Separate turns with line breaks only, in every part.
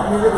Good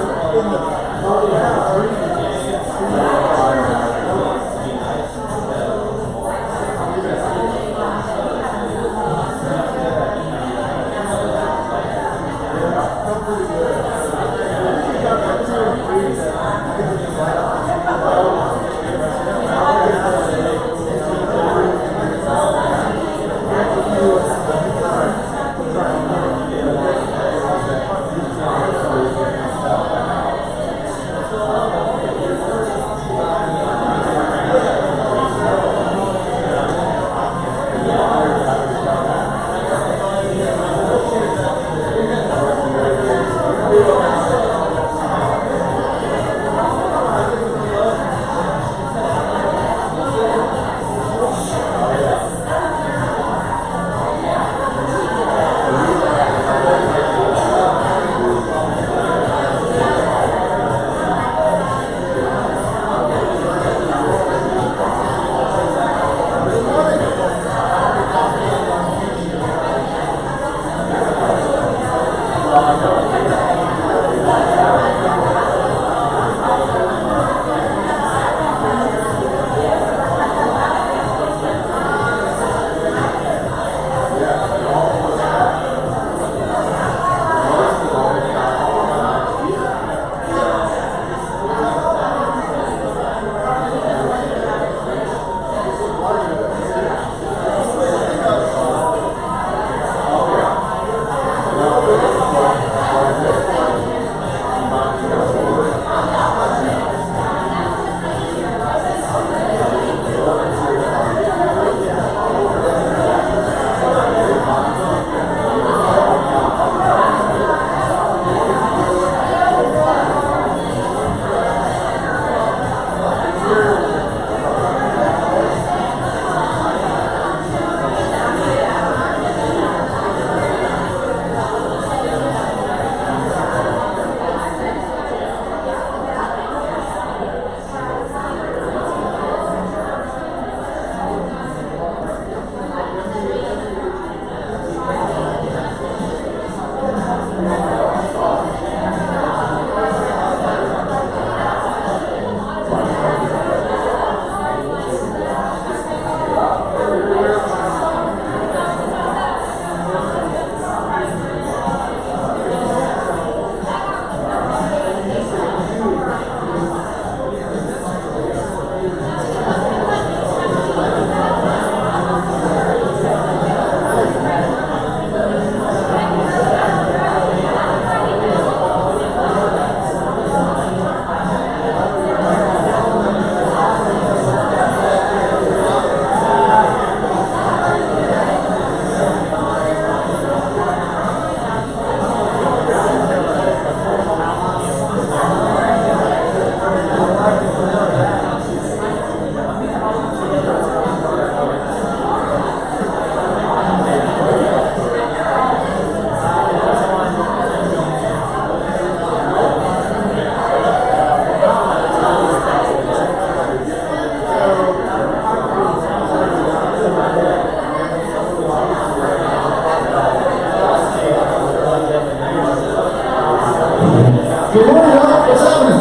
morning, y'all. What's happening?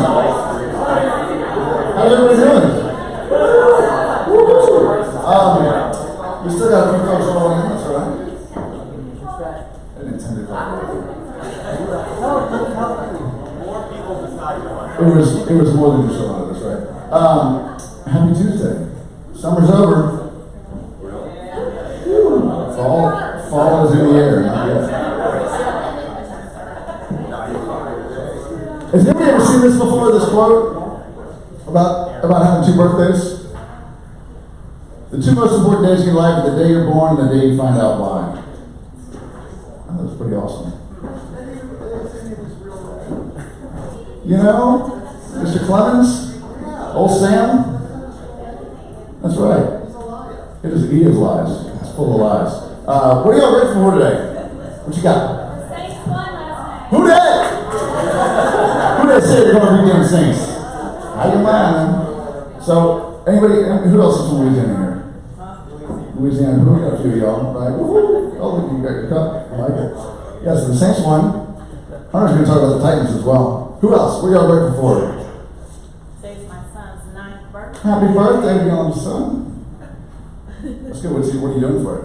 How's everybody doing? We still got a few folks rolling in, that's right. I didn't intend to call it was more than just a lot, that's right. Happy Tuesday. Summer's over. Fall is in the air, not yet. Has anybody ever seen this before, this quote about having two birthdays? The two most important days in your life are the day you're born and the day you find out why. Oh, that's pretty awesome. You know, Mr. Clemens, old Sam, that's right. He is lies. It's full of lies. What are y'all ready for today? What you got?
Saints won last night.
Who dat? Who that said they're going to beat them Saints? How you mind? So, anybody, who else is from Louisiana here? Louisiana, who got a few of y'all, right? Woo-hoo. Oh, look, you got your cup. I like it. Yeah, so the Saints won. Hunter's going to talk about the Titans as well. Who else? What are y'all grateful for?
Today's my son's 9th birthday.
Happy birthday, young son. That's good. What are you doing for it?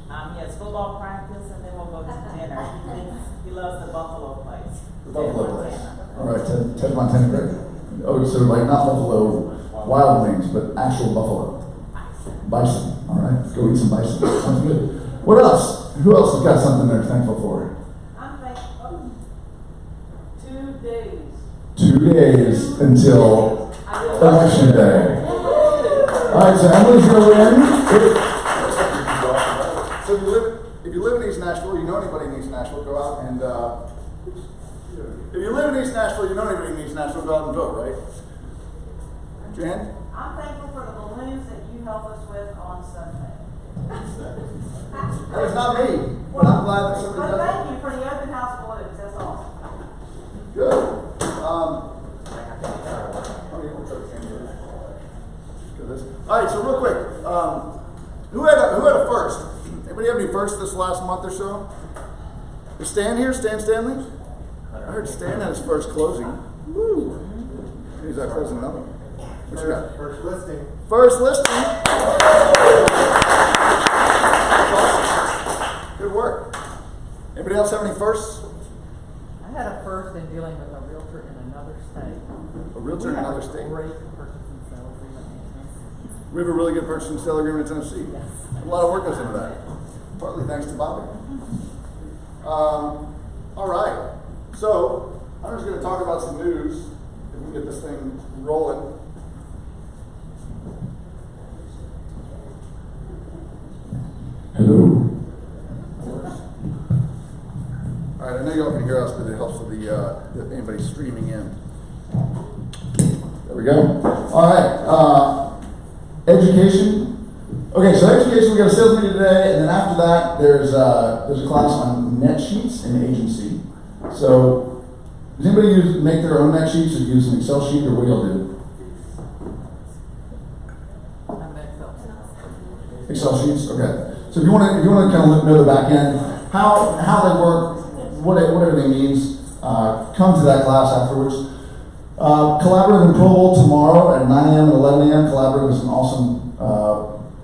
He has football practice and then we'll go to dinner. He loves the Buffalo place.
The Buffalo place. All right, Ted Montana, great. Oh, so like not Buffalo Wild Wings, but actual buffalo. Bison. All right, go eat some bison. Sounds good. What else? Who else has got something they're thankful for?
I'm thankful. 2 days.
2 days until election day. All right, so Emily's gonna win. So if you live in East Nashville, you know anybody in East Nashville, go out and. If you live in East Nashville, you know anybody in East Nashville, go out and vote, right? Jan?
I'm thankful for the balloons that you helped us with on Sunday.
That was not me, but I'm glad that somebody
But
does.
thank you for the open house balloons, that's awesome.
Good. All right, so real quick, who had a first? Anybody have any first this last month or so? Is Stan here? Stan Stanley? I heard Stan had his first closing. Woo! He's our closing another one. What you got?
First listing.
First listing. Good work. Anybody else have any firsts?
I had a first in dealing with a realtor in another state.
A realtor in another state.
Great purchase and sale agreement management.
We have a really good purchase and sale agreement in Tennessee.
Yes.
A lot of work goes into that. Partly thanks to Bobby. All right. So, I'm just going to talk about some news. If we can get this thing rolling. Hello. All right, I know y'all can hear us, but it helps with the anybody streaming in. There we go. All right. Education. Okay, so education, we got a sales meeting today, and then after that, there's a class on net sheets and agency. So, does anybody make their own net sheets or use an Excel sheet, or what do y'all do?
I'm an Excel.
Excel sheets, okay. So if you want to kind of know the back end, how they work, what everything means, come to that class afterwards. Collaborative in Provo tomorrow at 9 a.m. and 11 a.m. Collaborative is an awesome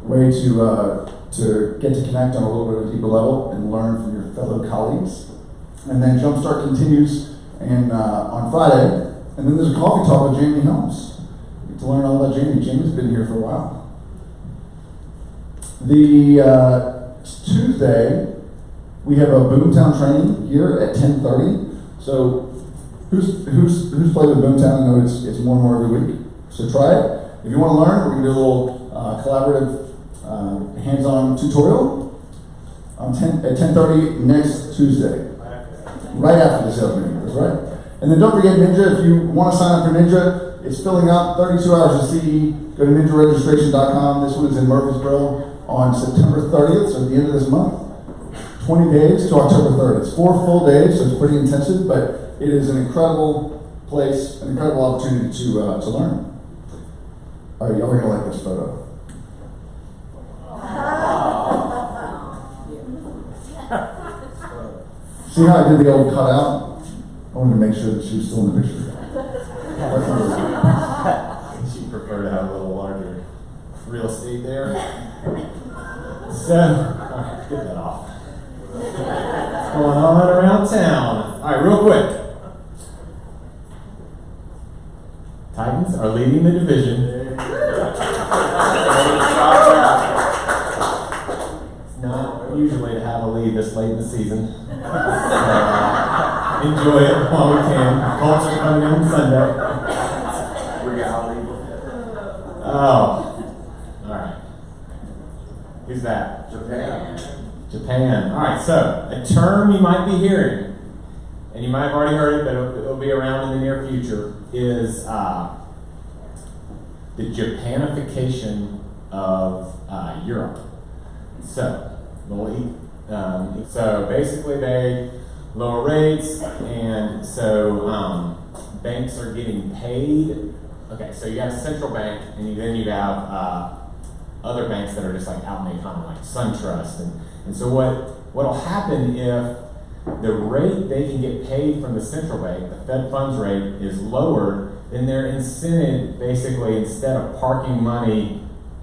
way to get to connect on a little bit of a deeper level and learn from your fellow colleagues. And then Jumpstart continues on Friday. And then there's a coffee talk with Jamie Helms. You get to learn all about Jamie. Jamie's been here for a while. The Tuesday, we have a Boomtown training here at 10:30. So who's played with Boomtown? I know it's more and more every week. So try it. If you want to learn, we're going to do a little collaborative hands-on tutorial at 10:30 next Tuesday. Right after the sales meeting, that's right. And then don't forget Ninja. If you want to sign up for Ninja, it's filling up 32 hours of CE. Go to ninjaregistration.com. This one is in Murfreesboro on September 30th, so at the end of this month. 20 days to October 3rd. It's 4 full days, so it's pretty intensive, but it is an incredible place, an incredible opportunity to learn. All right, y'all are gonna like this photo. See how I did the old cutout? I wanted to make sure that she was still in the picture.
She'd prefer to have a little larger real estate there. So, alright, get that off. What's going on around town? Alright, real quick. Titans are leading the division. It's not usually to have a lead this late in the season. Enjoy it while we can. Colts are coming in Sunday. Reality. Oh. Alright. Who's that? Japan. Japan. Alright, so a term you might be hearing, and you might have already heard it, but it'll be around in the near future, is the Japanification of Europe. So, so basically they lower rates, and so banks are getting paid. Okay, so you have a central bank, and then you have other banks that are just like out in the economy, like SunTrust, and so what'll happen if the rate they can get paid from the central bank, the Fed funds rate, is lowered, then their incentive, basically, instead of parking money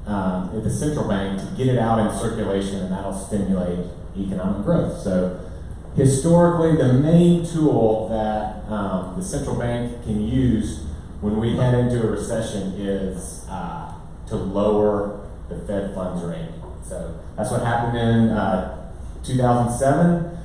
at the central bank, to get it out in circulation, and that'll stimulate economic growth. So historically, the main tool that the central bank can use when we head into a recession is to lower the Fed funds rate. So that's what happened in 2007.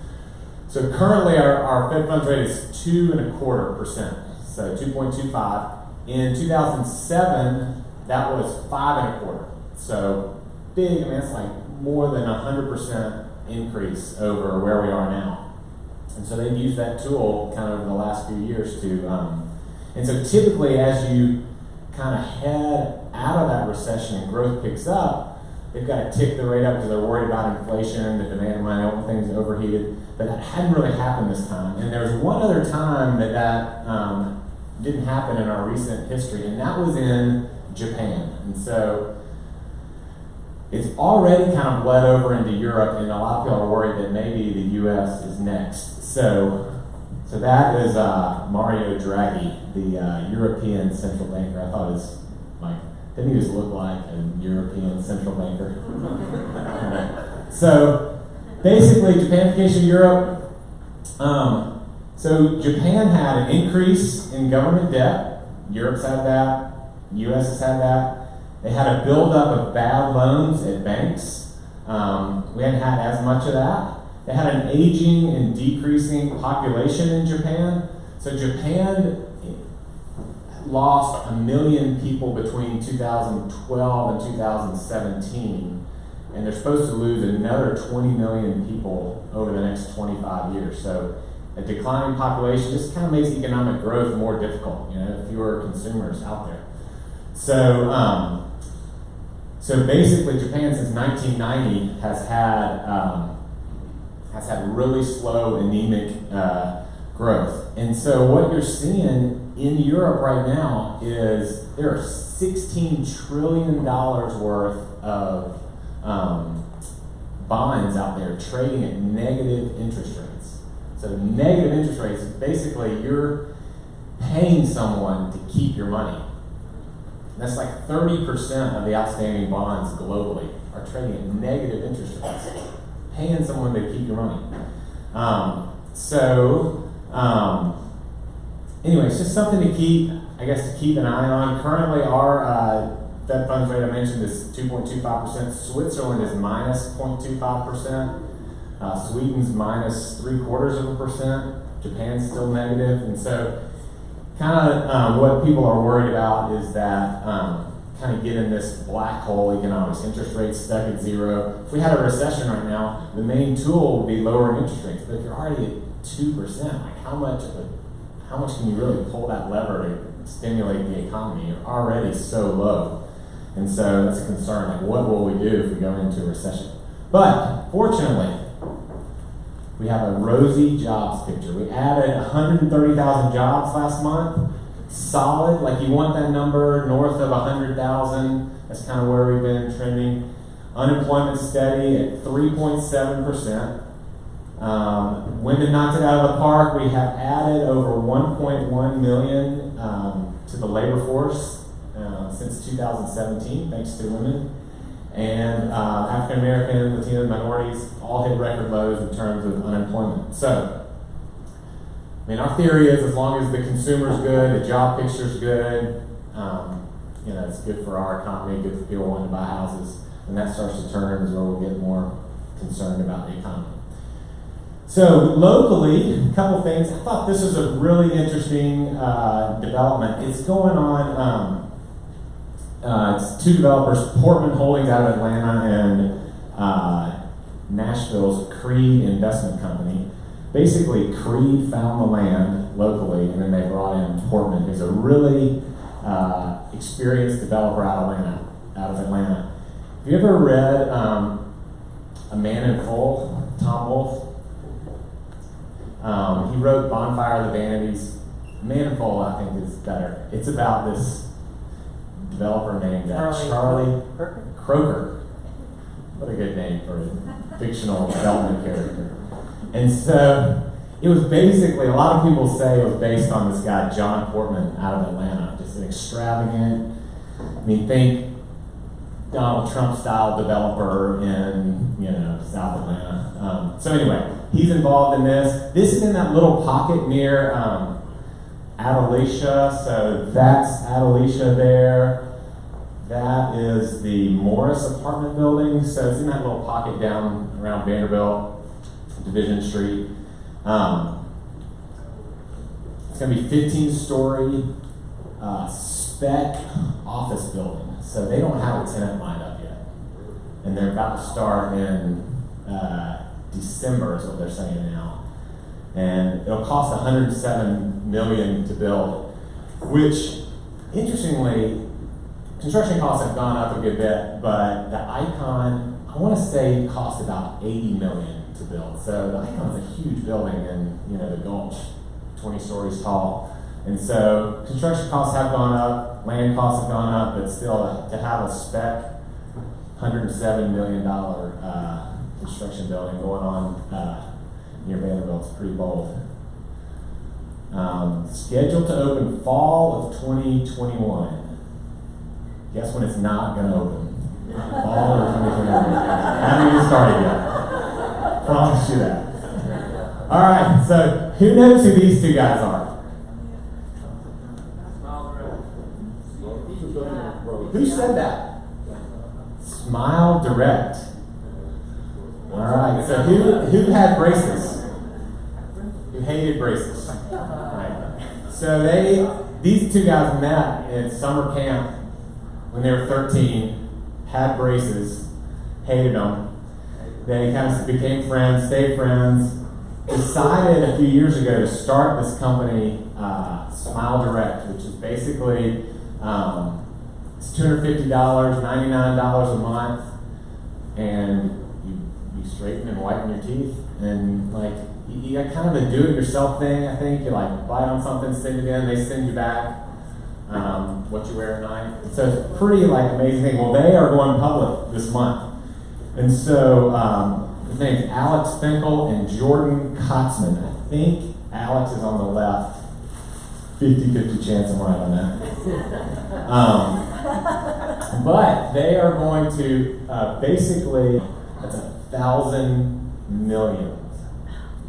So currently our Fed funds rate is 2.25%, so 2.25. In 2007, that was 5.25. So big, I mean, it's like more than 100% increase over where we are now. And so they've used that tool kind of over the last few years to, and so typically as you kind of head out of that recession and growth picks up, they've got to tick the rate up because they're worried about inflation, the demand of money, all the things overheated. But that hadn't really happened this time. And there was one other time that didn't happen in our recent history, and that was in Japan. And so it's already kind of bled over into Europe, and a lot of people are worried that maybe the U.S. is next. So that is Mario Draghi, the European central banker. I thought it was like, didn't he just look like a European central banker? So basically, Japanification of Europe. So Japan had an increase in government debt. Europe's had that. U.S. has had that. They had a buildup of bad loans at banks. We hadn't had as much of that. They had an aging and decreasing population in Japan. So Japan lost 1 million people between 2012 and 2017. And they're supposed to lose another 20 million people over the next 25 years. So a declining population just kind of makes economic growth more difficult, fewer consumers out there. So, so basically Japan since 1990 has had really slow, anemic growth. And so what you're seeing in Europe right now is there are $16 trillion worth of bonds out there trading at negative interest rates. So negative interest rates is basically you're paying someone to keep your money. That's like 30% of the outstanding bonds globally are trading at negative interest rates. Paying someone to keep your money. Anyway, it's just something to keep an eye on. Currently, our Fed funds rate I mentioned is 2.25%. Switzerland is minus 0.25%. Sweden's minus 0.75%. Japan's still negative. And so kind of what people are worried about is that kind of get in this black hole economics, interest rates stuck at zero. If we had a recession right now, the main tool would be lowering interest rates. But if you're already at 2%, like how much can you really pull that lever to stimulate the economy? You're already so low. And so that's a concern. Like, what will we do if we go into a recession? But fortunately, we have a rosy jobs picture. We added 130,000 jobs last month. Solid, like you want that number north of 100,000. That's kind of where we've been trending. Unemployment steady at 3.7%. Women knocked it out of the park. We have added over 1.1 million to the labor force since 2017, thanks to women. And African American, Latino minorities all hit record lows in terms of unemployment. So, I mean, our theory is as long as the consumer's good, the job picture's good, it's good for our economy, good for people wanting to buy houses. When that starts to turn is where we'll get more concerned about the economy. So locally, a couple things. I thought this was a really interesting development. It's going on. It's two developers, Portman Holdings out of Atlanta and Nashville's Creed Investment Company. Basically, Creed found the land locally, and then they brought in Portman, who's a really experienced developer out of Atlanta. Have you ever read A Man in Full, Tom Wolfe? He wrote Bonfire of the Vanities. A Man in Full, I think, is better. It's about this developer named Charlie Croker. What a good name for a fictional development character. And so it was basically, a lot of people say it was based on this guy, John Portman, out of Atlanta. Just an extravagant, I mean, think Donald Trump style developer in, South Atlanta. So anyway, he's involved in this. This is in that little pocket near Adelasia. So that's Adelasia there. That is the Morris apartment building. So it's in that little pocket down around Vanderbilt, Division Street. It's going to be 15-story spec office building. So they don't have a tenant lined up yet. And they're about to start in December is what they're saying now. And it'll cost $107 million to build, which, interestingly, construction costs have gone up a good bit, but the Icon, I want to say, cost about $80 million to build. So the Icon is a huge building in the Gulch, 20 stories tall. And so construction costs have gone up, land costs have gone up, but still to have a spec $107 million construction building going on near Vanderbilt is pretty bold. Scheduled to open fall of 2021. Guess when it's not going to open? Fall of 2021. Haven't even started yet. Promise you that. All right, so who knows who these two guys are? Who said that? Smile Direct. All right, so who had braces? Who hated braces? Right. So these two guys met at summer camp when they were 13, had braces, hated them. They kind of became friends, stayed friends, decided a few years ago to start this company, Smile Direct, which is basically it's $250, $99 a month, and you straighten and whiten your teeth, and you got kind of a do-it-yourself thing. I think you bite on something, send it in, they send you back what you wear at night. So it's a pretty amazing thing. Well, they are going public this month, and so his name's Alex Finkel and Jordan Kotzman. I think Alex is on the left. 50-50 chance I'm right on that. But they are going to basically, that's 1,000 millions,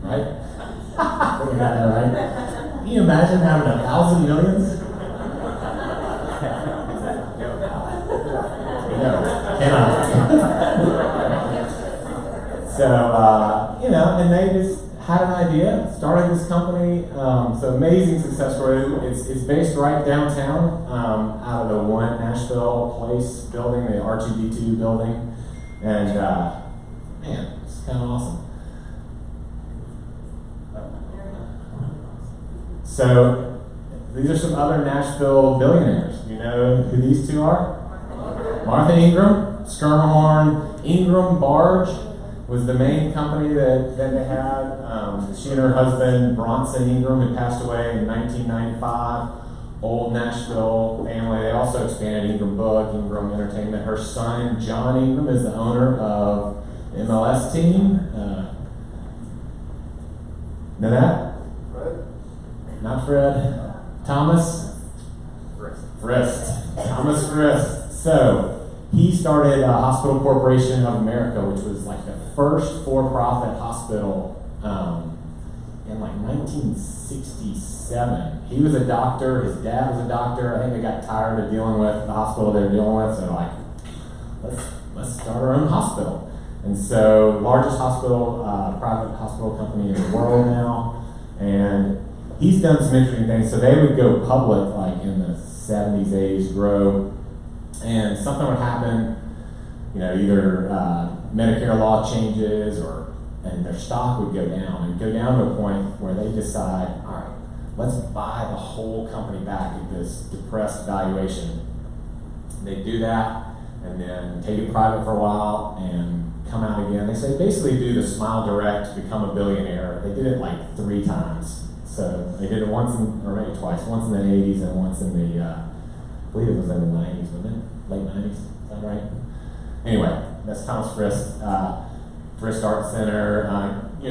right? We got that right? Can you imagine having 1,000 millions? So, and they just had an idea, started this company. So amazing success story. It's based right downtown, out of the One Nashville Place building, the R2D2 building, and man, it's kind of awesome. So these are some other Nashville billionaires. You know who these two are? Martha Ingram, Schermerhorn. Ingram Barge was the main company that they had. She and her husband, Bronson Ingram, had passed away in 1995. Old Nashville family. They also expanded Ingram Book, Ingram Entertainment. Her son, John Ingram, is the owner of the MLS team. Know that?
Fred?
Not Fred. Thomas? Frist. Thomas Frist. So, he started Hospital Corporation of America, which was the first for-profit hospital in 1967. He was a doctor, his dad was a doctor. I think they got tired of dealing with the hospital they were dealing with, so let's start our own hospital. And so, largest hospital, private hospital company in the world now. And he's done some interesting things. So they would go public in the 70s, 80s, grow. And something would happen, either Medicare law changes and their stock would go down to a point where they decide, all right, let's buy the whole company back at this depressed valuation. They do that and then take it private for a while and come out again. They say basically do the Smile Direct, become a billionaire. They did it 3 times. So they did it once or maybe twice, once in the 80s and once in the, I believe it was in the 90s, wasn't it? Late 90s, is that right? Anyway, that's Thomas Frist, Frist Art Center.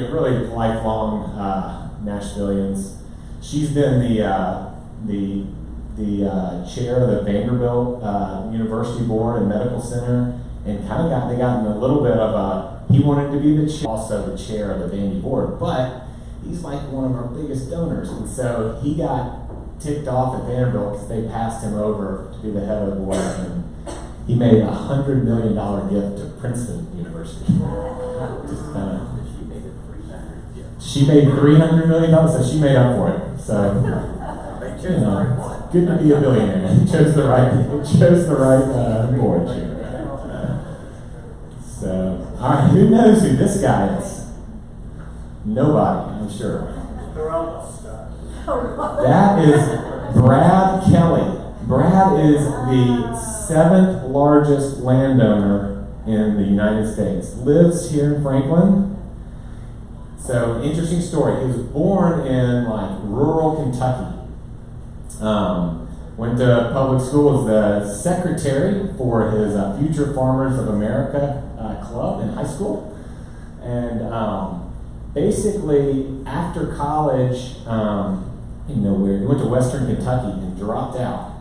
really lifelong Nashvillians. She's been the chair of the Vanderbilt University Board and Medical Center, and they got in a little bit of a. He wanted to be the chair, also the chair of the Vandy Board, but he's like one of our biggest donors, and so he got ticked off at Vanderbilt because they passed him over to be the head of the board, and he made a $100 million gift to Princeton University. She made $300 million, so she made up for it. So, good to be a billionaire. He chose the right board chair. So, all right, who knows who this guy is? Nobody, I'm sure. That is Brad Kelly. Brad is the 7th largest landowner in the United States. Lives here in Franklin. So, interesting story. He was born in rural Kentucky. Went to public school as the secretary for his Future Farmers of America club in high school. And basically, after college, he went to Western Kentucky and dropped out.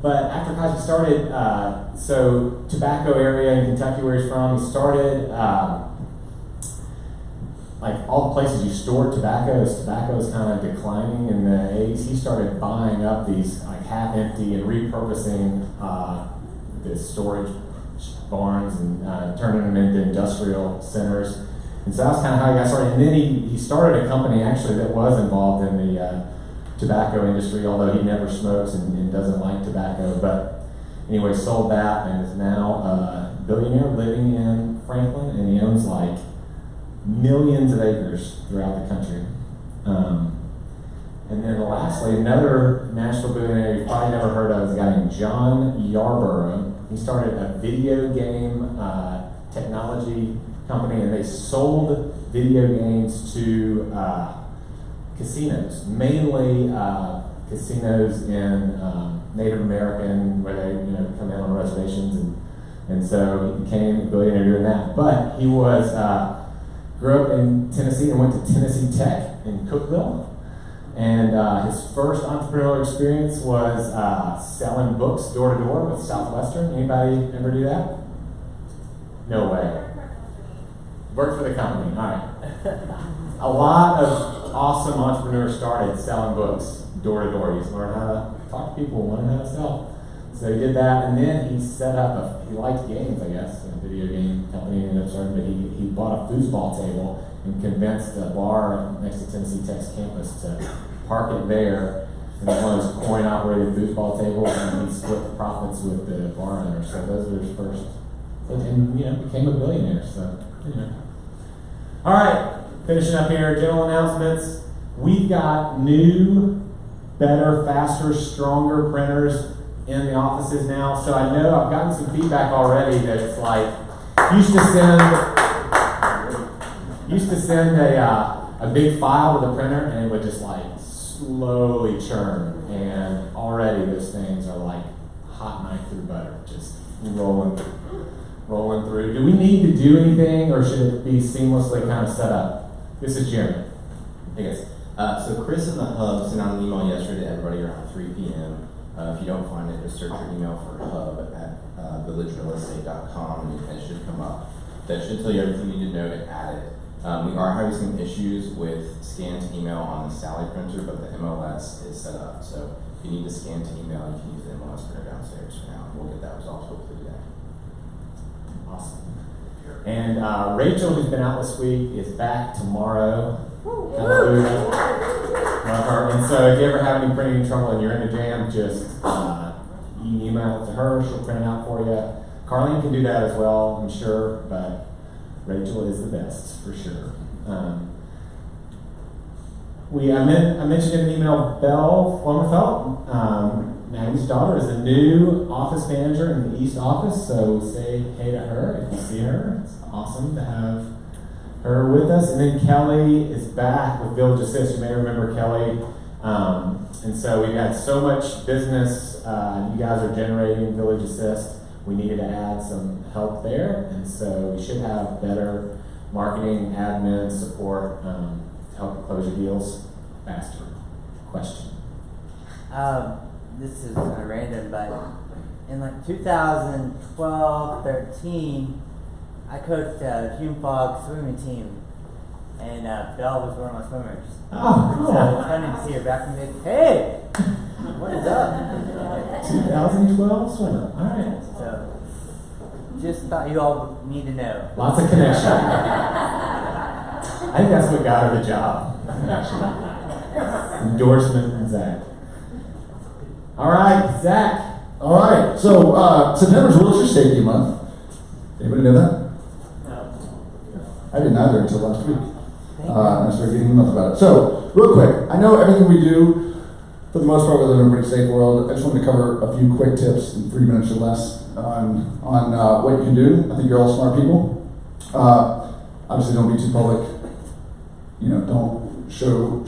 But after college, he started, tobacco area in Kentucky where he's from, he started, all the places you store tobacco is kind of declining in the 80s. He started buying up these half empty and repurposing the storage barns and turning them into industrial centers. And so that's kind of how he got started. And then he started a company actually that was involved in the tobacco industry, although he never smokes and doesn't like tobacco. But anyway, sold that and is now a billionaire living in Franklin, and he owns millions of acres throughout the country. And then lastly, another national billionaire you've probably never heard of is a guy named John Yarborough. He started a video game technology company, and they sold video games to casinos, mainly casinos in Native American, where they come in on reservations, and so he became a billionaire doing that. But he was grew up in Tennessee and went to Tennessee Tech in Cookeville. And his first entrepreneurial experience was selling books door to door with Southwestern. Anybody ever do that? No way. Worked for the company. All right. A lot of awesome entrepreneurs started selling books door to door. He's learned how to talk to people, learn how to sell. So he did that, and then he set up he liked games, I guess, a video game company, and but he bought a foosball table and convinced a bar next to Tennessee Tech's campus to park it there. And it was one of those coin-operated foosball tables, and he split the profits with the bar owner. So those were his first, and became a billionaire. So all right, finishing up here, general announcements. We've got new, better, faster, stronger printers in the offices now. So I know I've gotten some feedback already that it's used to send a big file to the printer, and it would just slowly churn. And already those things are like hot knife through butter, just rolling through. Do we need to do anything, or should it be seamlessly kind of set up? This is Jeremy.
Hey guys. So Chris in the Hub sent out an email yesterday to everybody around 3 p.m. If you don't find it, just search your email for hub at villagerealestate.com, and it should come up. That should tell you everything you need to know to add it. We are having some issues with scan to email on the Sally printer, but the MLS is set up. So if you need to scan to email, you can use the MLS printer downstairs for now. We'll get that resolved hopefully today.
Awesome. And Rachel, who's been out this week, is back tomorrow. Hallelujah. Love her. And so if you ever have any printing trouble and you're in a jam, just you can email it to her. She'll print it out for you. Carlene can do that as well, I'm sure, but Rachel is the best for sure. I mentioned in the email, Belle Flummerfelt, Maggie's daughter, is the new office manager in the East office, so say hey to her if you see her. It's awesome to have her with us. And then Kelly is back with Village Assist. You may remember Kelly. And so we've had so much business you guys are generating Village Assist. We needed to add some help there, and so we should have better marketing, admin, support, to help you close your deals faster. Question?
This is kind of random, but in like 2012, 13, I coached a Hume Fog swimming team, and Belle was one of my swimmers.
Oh,
So it's funny to see her back from me. Hey, what is up?
2012 swimmer. All right.
So just thought you all need to know.
Lots of connection. I think that's what got her the job. Actually. Endorsement from Zach. All right, Zach.
All right, so September's Wheelchair Safety Month. Anybody know that? I didn't either until last week. I started getting emails about it. So, real quick, I know everything we do, for the most part, we live in a pretty safe world. I just wanted to cover a few quick tips in 3 minutes or less on what you can do. I think you're all smart people. Obviously, don't be too public. You know, don't show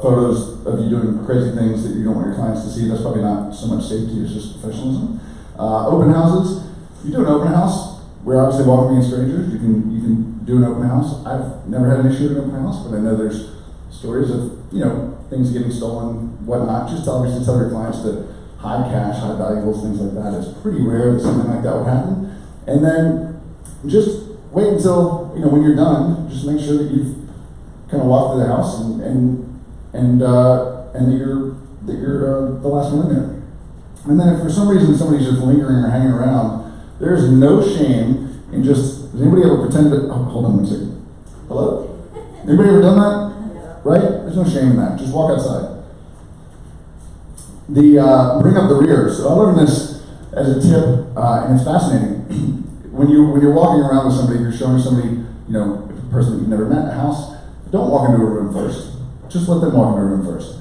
photos of you doing crazy things that you don't want your clients to see. That's probably not so much safety as just professionalism. Open houses. If you do an open house, we're obviously welcoming strangers. You can do an open house. I've never had an issue with an open house, but I know there's stories of, you know, things getting stolen, whatnot. Just obviously tell your clients that high cash, high valuables, things like that is pretty rare that something like that would happen. And then just wait until, you know, when you're done, just make sure that you've kind of walked through the house and that you're the last one in there. And then if for some reason somebody's just lingering or hanging around, there's no shame in just, has anybody ever pretended to, hold on one second. Hello? Anybody ever done that? Right? There's no shame in that. Just walk outside. Bring up the rear. So I learned this as a tip, and it's fascinating. when you're walking around with somebody, you're showing somebody, you know, a person that you've never met in a house, don't walk into a room first. Just let them walk into a room first.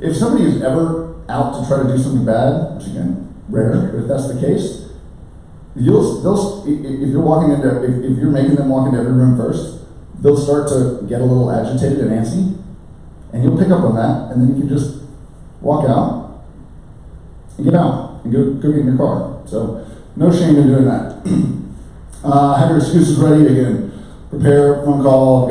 If somebody is ever out to try to do something bad, which again, rare, but if that's the case, if you're walking into, if you're making them walk into every room first, they'll start to get a little agitated and antsy, and you'll pick up on that, and then you can just walk out and get out and go get in your car. So no shame in doing that. Have your excuses ready. Again, prepare phone call. I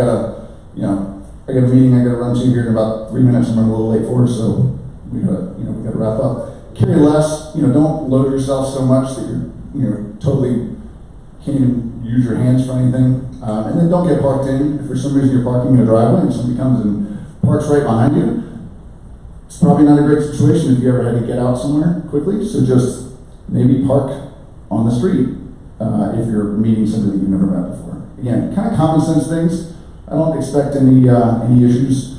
got a meeting I got to run to here in about 3 minutes. I'm running a little late for it, so we got to wrap up. Carry less. Don't load yourself so much that you're totally can't even use your hands for anything. And then don't get parked in. If for some reason you're parking in a driveway and somebody comes and parks right behind you, it's probably not a great situation if you ever had to get out somewhere quickly. So just maybe park on the street if you're meeting somebody that you've never met before. Again, kind of common sense things. I don't expect any issues,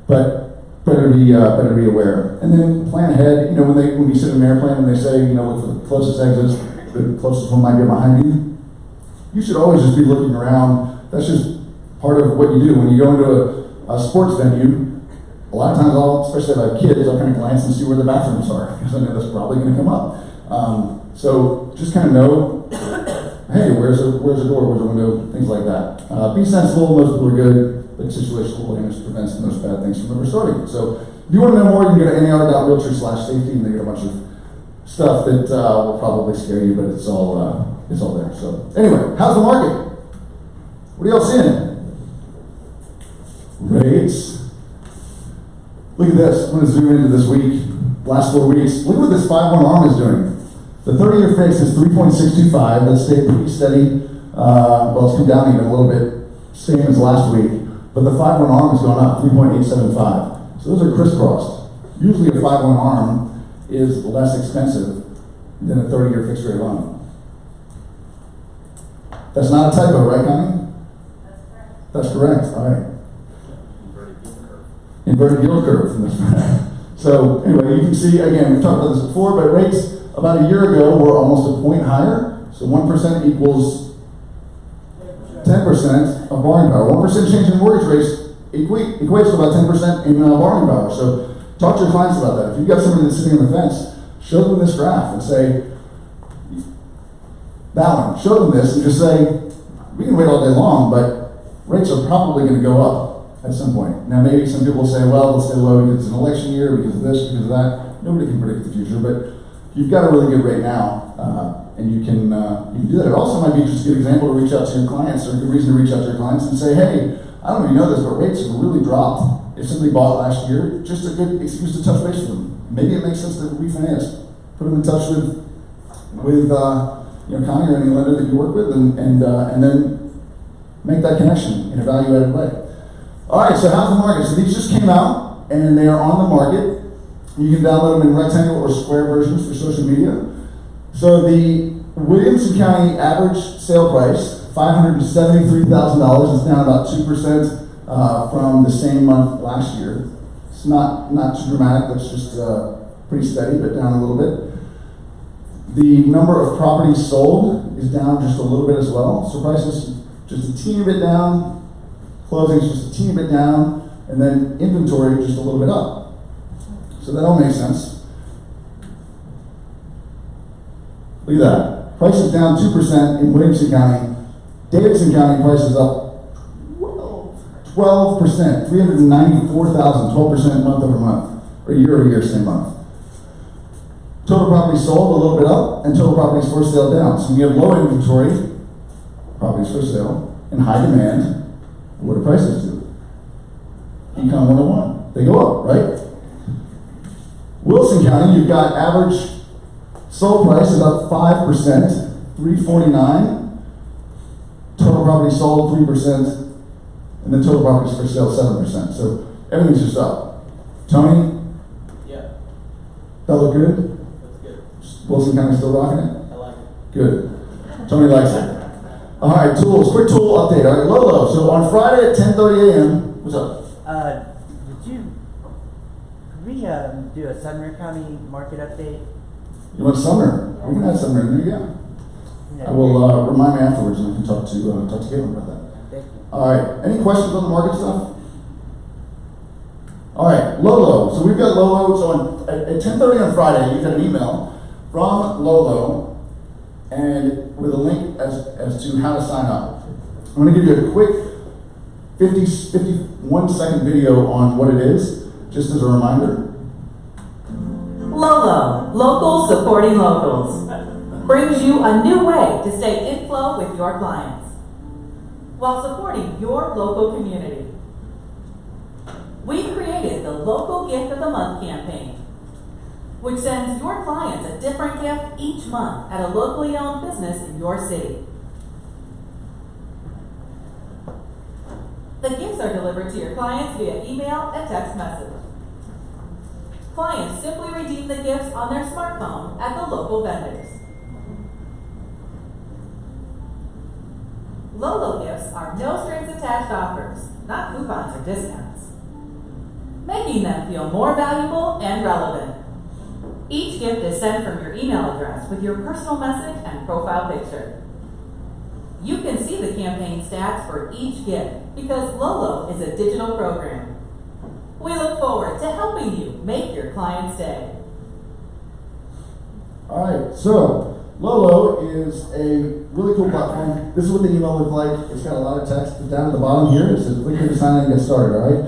but better be aware. And then plan ahead. When you sit in an airplane and they say, look for the closest exits, the closest one might be behind you. You should always just be looking around. That's just part of what you do. When you go into a sports venue, a lot of times especially if I have kids, I'll kind of glance and see where the bathrooms are, because I know that's probably going to come up. So just kind of know, hey, where's the door, where's the window, things like that. Be sensible, most people are good, but situational awareness prevents most bad things from ever starting. So if you want to know more, you can go to nar.realtor/safety, and they get a bunch of stuff that will probably scare you, but it's all there. So anyway, how's the market? What are y'all seeing? Rates. Look at this. I'm going to zoom into this week, last 4 weeks. Look what this 5-1 ARM is doing. The 30-year fix is 3.625. That's stayed pretty steady. It's come down even a little bit, same as last week. But the 5-1 ARM has gone up 3.875. So those are crisscrossed. Usually a 5-1 ARM is less expensive than a 30-year fixed rate loan. That's not a typo, right, Connie? That's correct. All right. Inverted yield curve. So anyway, you can see, again, we've talked about this before, but rates about a year ago were almost a point higher. So 1% equals 10% of borrowing power. 1% change in mortgage rates equates to about 10% in borrowing power. So talk to your clients about that. If you've got somebody that's sitting on the fence, show them this graph and say, that one, show them this and just say, we can wait all day long, but rates are probably going to go up at some point. Now maybe some people say, well, let's stay low because it's an election year, because of this, because of that. Nobody can predict the future, but you've got a really good rate now, and you can do that. It also might be just a good example to reach out to your clients, or a good reason to reach out to your clients and say, hey, I don't know if you know this, but rates have really dropped. If somebody bought last year, just a good excuse to touch base with them. Maybe it makes sense to refinance. Put them in touch with Connie or any lender that you work with, and then make that connection in a value-added way. All right, so how's the market? So these just came out, and they are on the market. You can download them in rectangle or square versions for social media. So the Williamson County average sale price, $573,000, is down about 2% from the same month last year. It's not too dramatic, that's just pretty steady, but down a little bit. The number of properties sold is down just a little bit as well. So prices just a teeny bit down, closings just a teeny bit down, and then inventory just a little bit up. So that all makes sense. Look at that. Price is down 2% in Williamson County. Davidson County price is up 12%, 394,000, 12% month over month, or year over year, same month. Total properties sold a little bit up, and total properties for sale down. So when you have low inventory, properties for sale, and high demand, what do prices do? Econ 101. They go up, right? Wilson County, you've got average sold price is up 5%, $349. Total property sold 3%, and then total properties for sale 7%. So everything's just up. Tony,
Yeah,
that look good?
that's good.
Wilson County still rocking it?
I like it.
Good. Tony likes it. All right, tools. Quick tool update. All right, Lolo. So on Friday at 10:30 a.m. What's up?
Could we do a Sumner County market update?
You want Sumner? We can add Sumner in there. Yeah. I will remind me afterwards, and I can talk to Caitlin about that.
Thank you.
All right. Any questions on the market stuff? All right, Lolo. So we've got Lolo. So at 10:30 on Friday, you got an email from Lolo, and with a link as to how to sign up. I'm going to give you a quick 51-second video on what it is, just as a reminder.
Lolo, local supporting locals, brings you a new way to stay in flow with your clients while supporting your local community. We created the Local Gift of the Month campaign, which sends your clients a different gift each month at a locally owned business in your city. The gifts are delivered to your clients via email and text message. Clients simply redeem the gifts on their smartphone at the local vendors. Lolo gifts are no strings attached offers, not coupons or discounts, making them feel more valuable and relevant. Each gift is sent from your email address with your personal message and profile picture. You can see the campaign stats for each gift because Lolo is a digital program. We look forward to helping you make your client's day.
All right, so Lolo is a really cool platform. This is what the email looks like. It's got a lot of text. Down at the bottom here, it says click here to sign in and get started, all right?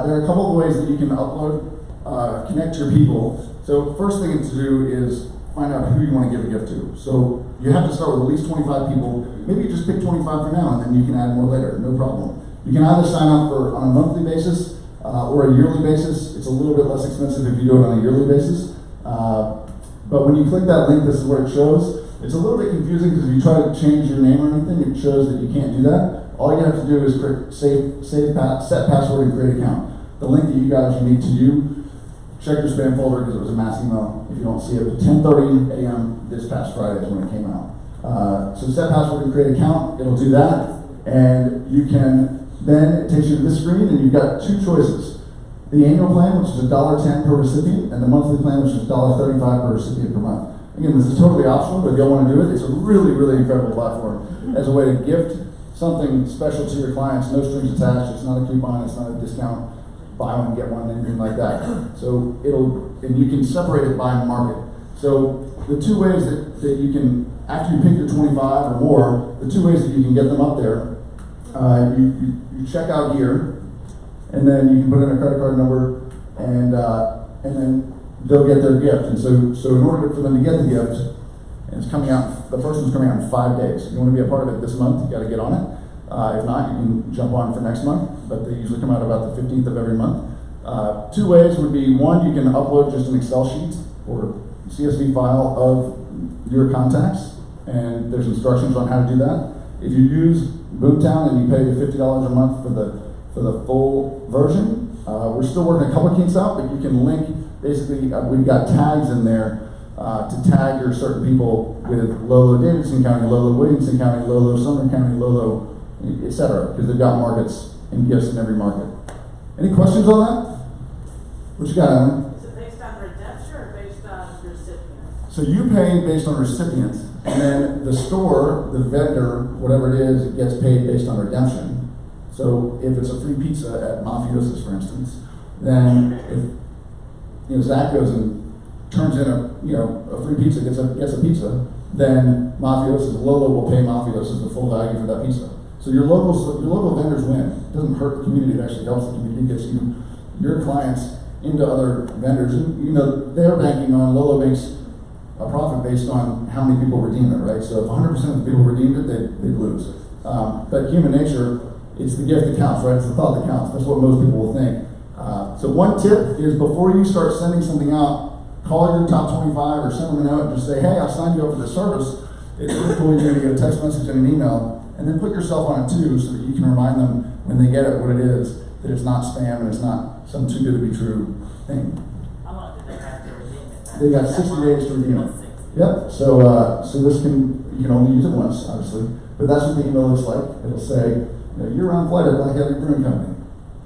There are a couple of ways that you can upload, connect your people. So first thing to do is find out who you want to give a gift to. So you have to start with at least 25 people. Maybe you just pick 25 for now, and then you can add more later, no problem. You can either sign up on a monthly basis or a yearly basis. It's a little bit less expensive if you do it on a yearly basis. But when you click that link, this is where it shows. It's a little bit confusing because if you try to change your name or anything, it shows that you can't do that. All you have to do is click set password and create account. The link that you got is unique to you. Check your spam folder because it was a mass email. If you don't see it, 10:30 a.m. this past Friday is when it came out. So set password and create account. It'll do that, and you can then it takes you to this screen, and you've got two choices: the annual plan, which is $1.10 per recipient, and the monthly plan, which is $1.35 per recipient per month. Again, this is totally optional, but if y'all want to do it, it's a really, really incredible platform as a way to gift something special to your clients. No strings attached. It's not a coupon. It's not a discount. Buy one, get one, anything like that. So and you can separate it by market. So the two ways that you can, after you pick your 25 or more, the two ways that you can get them up there, you check out here, and then you can put in a credit card number, and then they'll get their gift. And so in order for them to get the gift, and it's coming out, the first one's coming out in 5 days. If you want to be a part of it this month, you got to get on it. If not, you can jump on for next month, but they usually come out about the 15th of every month. 2 ways would be, one, you can upload just an Excel sheet or CSV file of your contacts, and there's instructions on how to do that. If you use Boomtown and you pay the $50 a month for the full version, we're still working a couple of kinks out, but you can link, basically, we've got tags in there to tag your certain people with Lolo Davidson County, Lolo Williamson County, Lolo Sumner County, Lolo, etc., because they've got markets and gifts in every market. Any questions on that? What you got, Emily?
Is it based on redemption or based on recipient?
So you pay based on recipient, and then the store, the vendor, whatever it is, it gets paid based on redemption. So if it's a free pizza at Mafiosa's, for instance, then if Zach goes and turns in a free pizza, gets a pizza, then Mafiosa's, Lolo will pay Mafiosa's the full value for that pizza. So your local vendors win. It doesn't hurt the community, it actually helps the community, gets your clients into other vendors. And they're banking on, Lolo makes a profit based on how many people redeem it, right? So if 100% of the people redeemed it, they'd lose. But human nature, it's the gift that counts, right? It's the thought that counts. That's what most people will think. So one tip is, before you start sending something out, call your top 25 or send them a note and just say, hey, I signed you up for this service. It's really cool. You're going to get a text message and an email. And then put yourself on it too, so that you can remind them when they get it what it is, that it's not spam and it's not some too good to be true thing.
How long do they have to redeem it?
They got 60 days to redeem it. Yep. So this you can only use it once, obviously. But that's what the email looks like. It'll say, year-round flight at Black Hattie Brewing Company.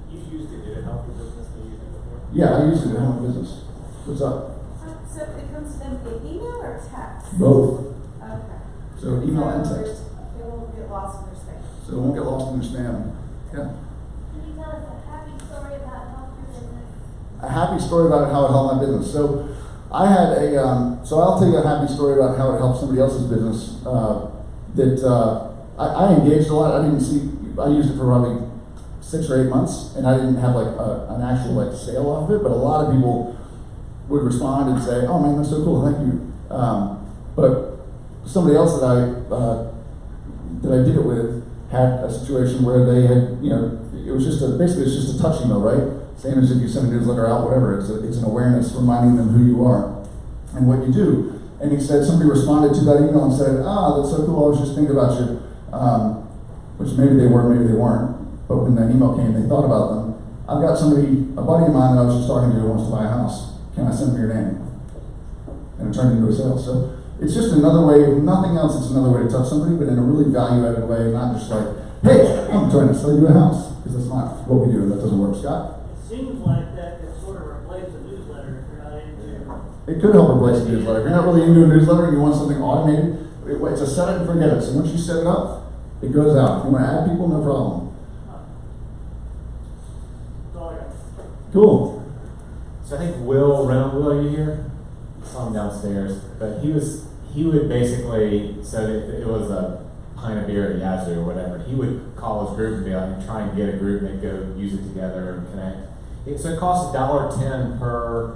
You've used it, did it help your business? Did you use it before?
Yeah, I used it to help my business. What's up?
So it comes in via email or text?
Both.
Okay.
So email and text.
It won't get lost in their spam.
So it won't get lost in your spam. Yeah.
Can you tell us a happy story about how your business?
A happy story about how it helped my business. So I had so I'll tell you a happy story about how it helped somebody else's business. I engaged a lot. I used it for probably 6 or 8 months, and I didn't have an actual sale off of it. But a lot of people would respond and say, "Oh man, that's so cool, thank you." But somebody else that I did it with had a situation where they had, it was just basically it's just a touch email, right? Same as if you send a newsletter out, whatever. It's an awareness reminding them who you are and what you do. And he said somebody responded to that email and said, that's so cool, I was just thinking about you. Which maybe they were, maybe they weren't. But when that email came, they thought about them. I've got a buddy of mine that I was just talking to who wants to buy a house. Can I send him your name? And it turned into a sale. So it's just another way, if nothing else, it's another way to touch somebody, but in a really value-added way, not just like, hey, I'm trying to sell you a house. Because that's not what we do, and that doesn't work. Scott?
It seems like that could sort of replace a newsletter if you're not into.
It could help replace a newsletter. If you're not really into a newsletter and you want something automated, it's a set it and forget it. So once you set it up, it goes out. If you want to add people, no problem.
That's all I got.
Cool.
So I think Will Reynolds, Will, are you here? I saw him downstairs, but he would basically, so it was a pint of beer at Yazoo or whatever, he would call his group and be like, try and get a group, and they'd go use it together and connect. So it costs $1.10 per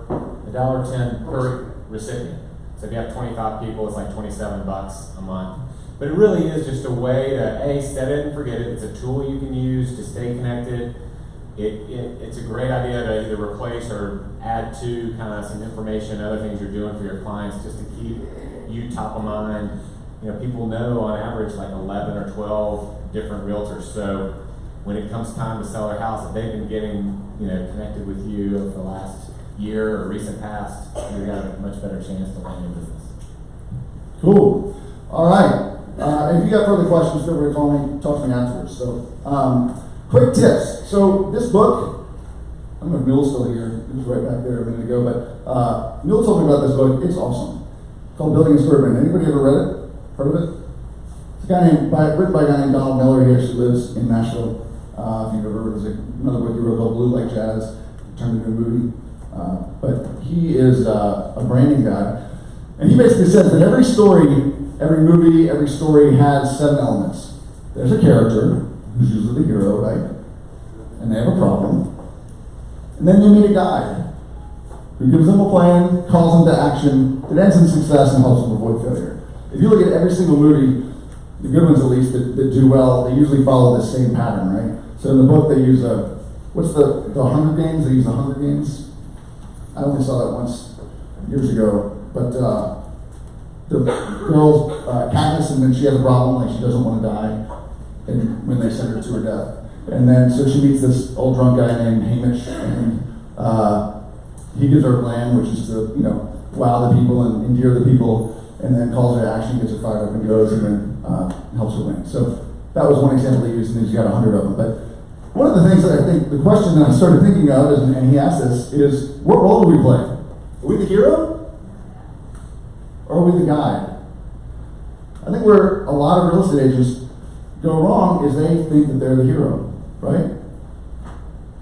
recipient. So if you have 25 people, it's like $27 a month. But it really is just a way to set it and forget it. It's a tool you can use to stay connected. It's a great idea to either replace or add to kind of some information, other things you're doing for your clients, just to keep you top of mind. People know on average like 11 or 12 different realtors. So when it comes time to sell their house, if they've been getting connected with you over the last year or recent past, you've got a much better chance to land your business.
Cool. All right. If you got further questions, feel free to call me, talk to me afterwards. So, quick tips. So this book, I don't know if Mule's still here. He was right back there a minute ago, but Mule told me about this book. It's awesome. It's called Building a Story Brand. Anybody ever read it? Heard of it? It's written by a guy named Donald Miller. He actually lives in Nashville. If you've ever heard, there's another book he wrote called Blue Like Jazz, turned into a movie. But he is a branding guy. And he basically says that every story, every movie, every story has 7 elements. There's a character, who's usually the hero, right? And they have a problem. And then they meet a guide. who gives them a plan, calls them to action, that ends in success and helps them avoid failure. If you look at every single movie, the good ones at least, that do well, they usually follow the same pattern, right? So in the book they use what's the Hunger Games? They use the Hunger Games. I only saw that once years ago, but the girl, Katniss, and then she has a problem, like she doesn't want to die, and when they send her to her death. And then, so she meets this old drunk guy named Hamish, and he gives her a plan, which is to, wow the people and endear the people, and then calls her to action, gets her fired up and goes, and then helps her win. So that was one example they used, and he's got 100 of them. But one of the things that I think, the question that I started thinking of, is, and he asked this, is what role do we play? Are we the hero? Or are we the guide? I think where a lot of real estate agents go wrong is they think that they're the hero, right?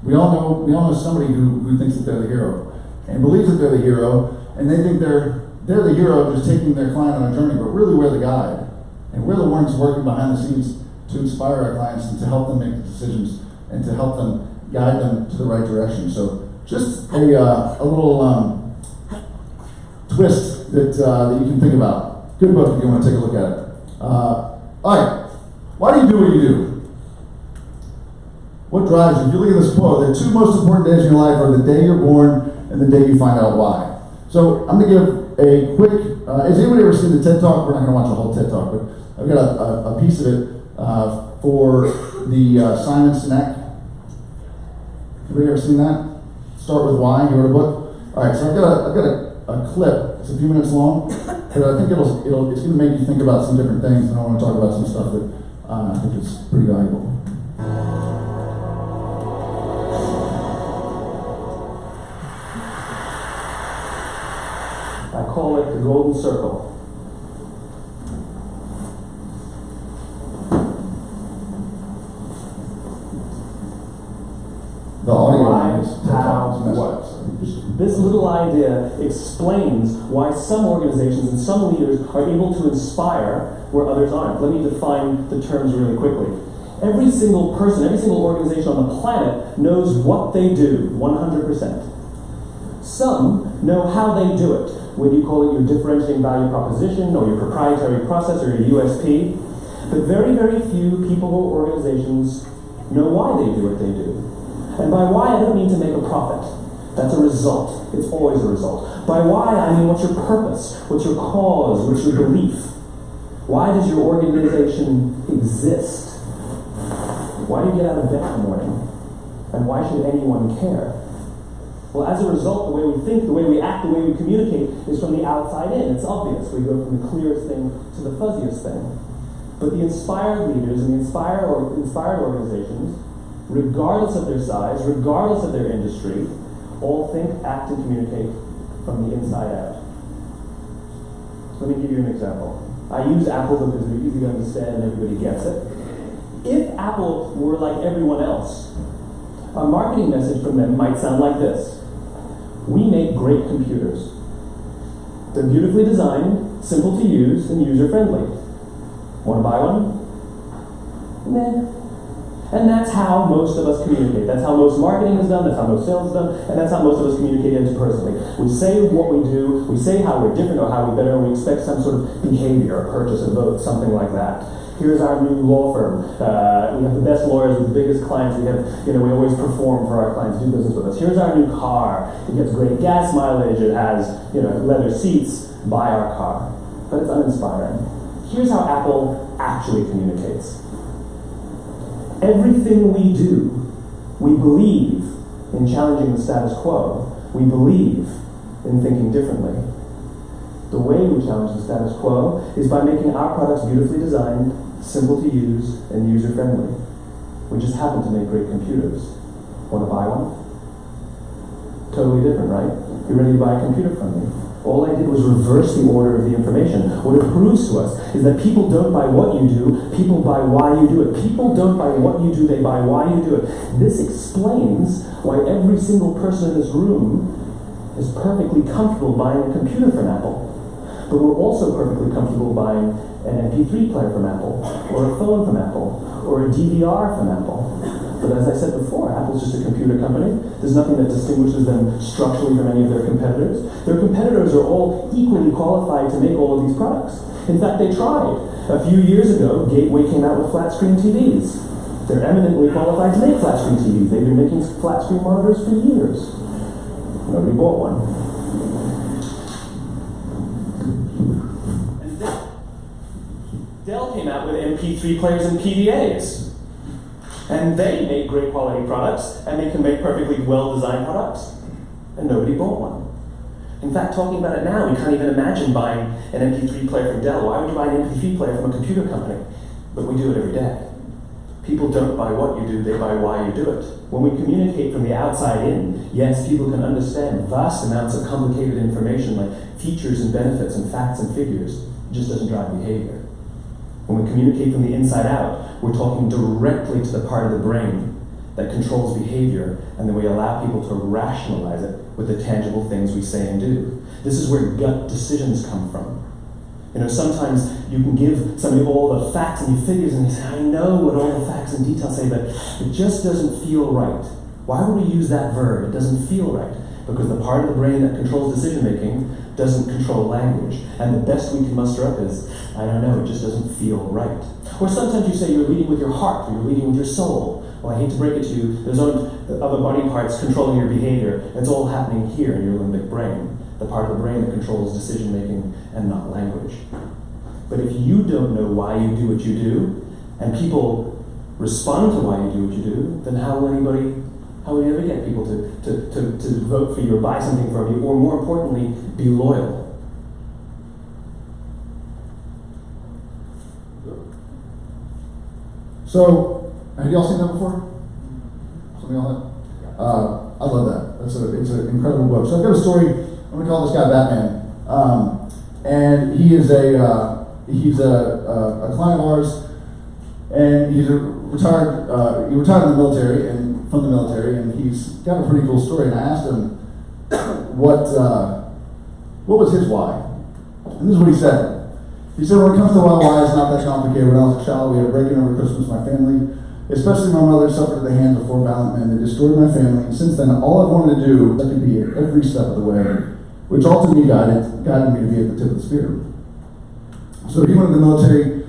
We all know somebody who thinks that they're the hero and believes that they're the hero, and they think they're the hero just taking their client on a journey, but really we're the guide. And we're the ones working behind the scenes to inspire our clients and to help them make decisions and to help them guide them to the right direction. So just a little twist that you can think about. Good book if you want to take a look at it. All right, why do you do what you do? What drives you? If you look at this quote, the two most important days in your life are the day you're born and the day you find out why. So I'm going to give a quick, has anybody ever seen the TED Talk? We're not going to watch the whole TED Talk, but I've got a piece of it for the Simon Sinek. Everybody ever seen that? Start with Why. You wrote a book. All right, so I've got a clip. It's a few minutes long, but I think it's going to make you think about some different things, and I want to talk about some stuff that I think is pretty valuable.
I call it the golden circle.
The audio
Why,
is
how, what? This little idea explains why some organizations and some leaders are able to inspire where others aren't. Let me define the terms really quickly. Every single person, every single organization on the planet knows what they do, 100%. Some know how they do it, whether you call it your differentiating value proposition or your proprietary process or your USP. But very, very few people or organizations know why they do what they do. And by why, I don't mean to make a profit. That's a result. It's always a result. By why, I mean what's your purpose? What's your cause? What's your belief? Why does your organization exist? Why do you get out of bed in the morning? And why should anyone care? Well, as a result, the way we think, the way we act, the way we communicate is from the outside in. It's obvious. We go from the clearest thing to the fuzziest thing. But the inspired leaders and the inspired organizations, regardless of their size, regardless of their industry, all think, act, and communicate from the inside out. Let me give you an example. I use Apple because they're easy to understand and everybody gets it. If Apple were like everyone else, a marketing message from them might sound like this. We make great computers. They're beautifully designed, simple to use, and user-friendly. Want to buy one? Meh. And that's how most of us communicate. That's how most marketing is done, that's how most sales is done, and that's how most of us communicate interpersonally. We say what we do, we say how we're different or how we're better, and we expect some sort of behavior, a purchase, a vote, something like that. Here's our new law firm. We have the best lawyers with the biggest clients. We have, we always perform for our clients, do business with us. Here's our new car. It gets great gas mileage. It has, leather seats. Buy our car. But it's uninspiring. Here's how Apple actually communicates. Everything we do, we believe in challenging the status quo. We believe in thinking differently. The way we challenge the status quo is by making our products beautifully designed, simple to use, and user-friendly. We just happen to make great computers. Want to buy one? Totally different, right? You're ready to buy a computer from me. All I did was reverse the order of the information. What it proves to us is that people don't buy what you do, people buy why you do it. People don't buy what you do, they buy why you do it. This explains why every single person in this room is perfectly comfortable buying a computer from Apple. But we're also perfectly comfortable buying an MP3 player from Apple, or a phone from Apple, or a DVR from Apple. But as I said before, Apple's just a computer company. There's nothing that distinguishes them structurally from any of their competitors. Their competitors are all equally qualified to make all of these products. In fact, they tried. A few years ago, Gateway came out with flat screen TVs. They're eminently qualified to make flat screen TVs. They've been making flat screen monitors for years. Nobody bought one. And Dell came out with MP3 players and PDAs. And they make great quality products, and they can make perfectly well-designed products. And nobody bought one. In fact, talking about it now, we can't even imagine buying an MP3 player from Dell. Why would you buy an MP3 player from a computer company? But we do it every day. People don't buy what you do, they buy why you do it. When we communicate from the outside in, yes, people can understand vast amounts of complicated information like features and benefits and facts and figures. It just doesn't drive behavior. When we communicate from the inside out, we're talking directly to the part of the brain that controls behavior, and then we allow people to rationalize it with the tangible things we say and do. This is where gut decisions come from. You know, sometimes you can give somebody all the facts and the figures, and they say, I know what all the facts and details say, but it just doesn't feel right. Why would we use that verb? It doesn't feel right. Because the part of the brain that controls decision-making doesn't control language. And the best we can muster up is, I don't know, it just doesn't feel right. Or sometimes you say you're leading with your heart, or you're leading with your soul. Well, I hate to break it to you, there's other body parts controlling your behavior. It's all happening here in your limbic brain, the part of the brain that controls decision-making and not language. But if you don't know why you do what you do, and people respond to why you do what you do, then how will you ever get people to vote for you or buy something from you, or more importantly, be loyal?
So, have y'all seen that before? Some of y'all have? I love that. It's an incredible book. So I've got a story. I'm going to call this guy Batman. And he is a client of ours, and he's a retired. He retired in the military and from the military, and he's got a pretty cool story. And I asked him what was his why, and this is what he said. He said, when it comes to why it's not that complicated. When I was a child, we had a break-in over Christmas. My family, especially my mother, suffered at the hands of 4 violent men. They destroyed my family, and since then, all I've wanted to do is to be at every step of the way, which ultimately guided me to be at the tip of the spear. So he went to the military,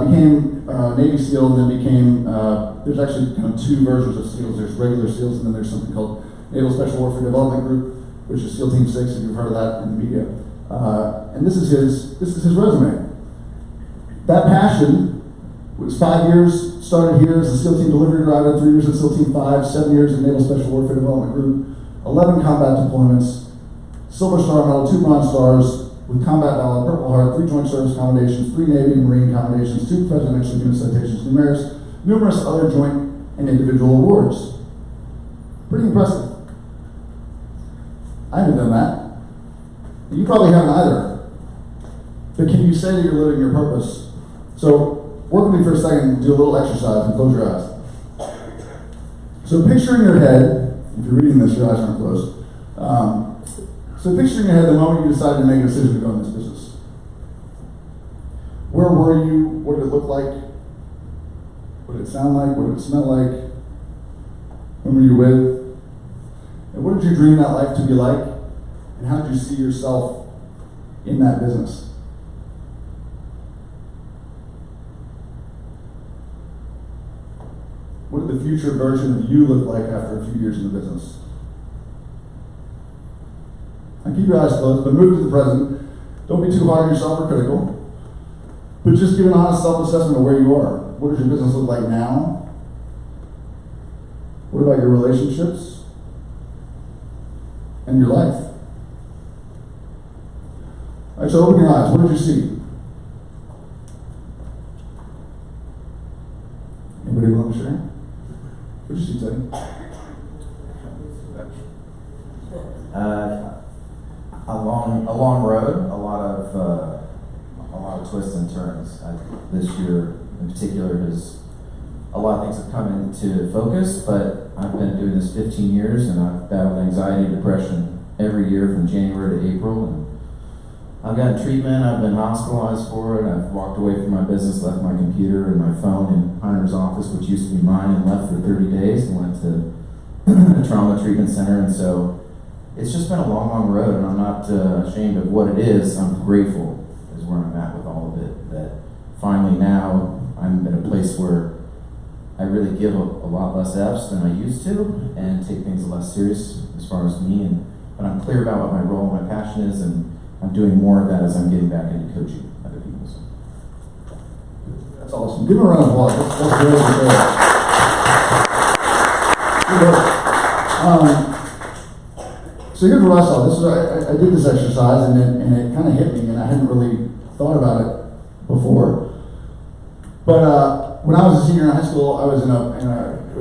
became Navy SEAL, and then became, there's actually kind of 2 versions of SEALs. There's regular SEALs, and then there's something called Naval Special Warfare Development Group, which is SEAL Team 6, if you've heard of that in the media. And this is his resume. That passion was 5 years, started here as a SEAL Team delivery driver, 3 years at SEAL Team 5, 7 years in Naval Special Warfare Development Group, 11 combat deployments, Silver Star Medal, 2 Bronze Stars, with Combat Valor, Purple Heart, 3 Joint Service Commendations, 3 Navy and Marine Commendations, 2 Presidential Unit Citations, numerous other joint and individual awards. Pretty impressive. I haven't done that. You probably haven't either. But can you say that you're living your purpose? So, work with me for a second, do a little exercise, and close your eyes. So picture in your head, if you're reading this, your eyes aren't closed. So picture in your head the moment you decided to make a decision to go in this business. Where were you? What did it look like? What did it sound like? What did it smell like? Who were you with? And what did you dream that life to be like? And how did you see yourself in that business? What did the future version of you look like after a few years in the business? Now keep your eyes closed, but move to the present. Don't be too hard on yourself or critical. But just give an honest self-assessment of where you are. What does your business look like now? What about your relationships? And your life? All right, so open your eyes. What did you see? Anybody want to share? What did you see, Teddy?
A long road, a lot of twists and turns. This year in particular a lot of things have come into focus, but I've been doing this 15 years and I've battled anxiety and depression every year from January to April, and I've gotten treatment, I've been hospitalized for it, I've walked away from my business, left my computer and my phone in Hunter's office, which used to be mine, and left for 30 days and went to a trauma treatment center. And so it's just been a long, long road, and I'm not ashamed of what it is. I'm grateful is where I'm at with all of it, that finally now I'm in a place where I really give a lot less F's than I used to and take things less serious as far as me, but I'm clear about what my role and my passion is, and I'm doing more of that as I'm getting back into coaching other people. So.
That's awesome. Give him a round of applause. That's really great. So here's what I saw. This is I did this exercise, and it kind of hit me, and I hadn't really thought about it before. But when I was a senior in high school, I was it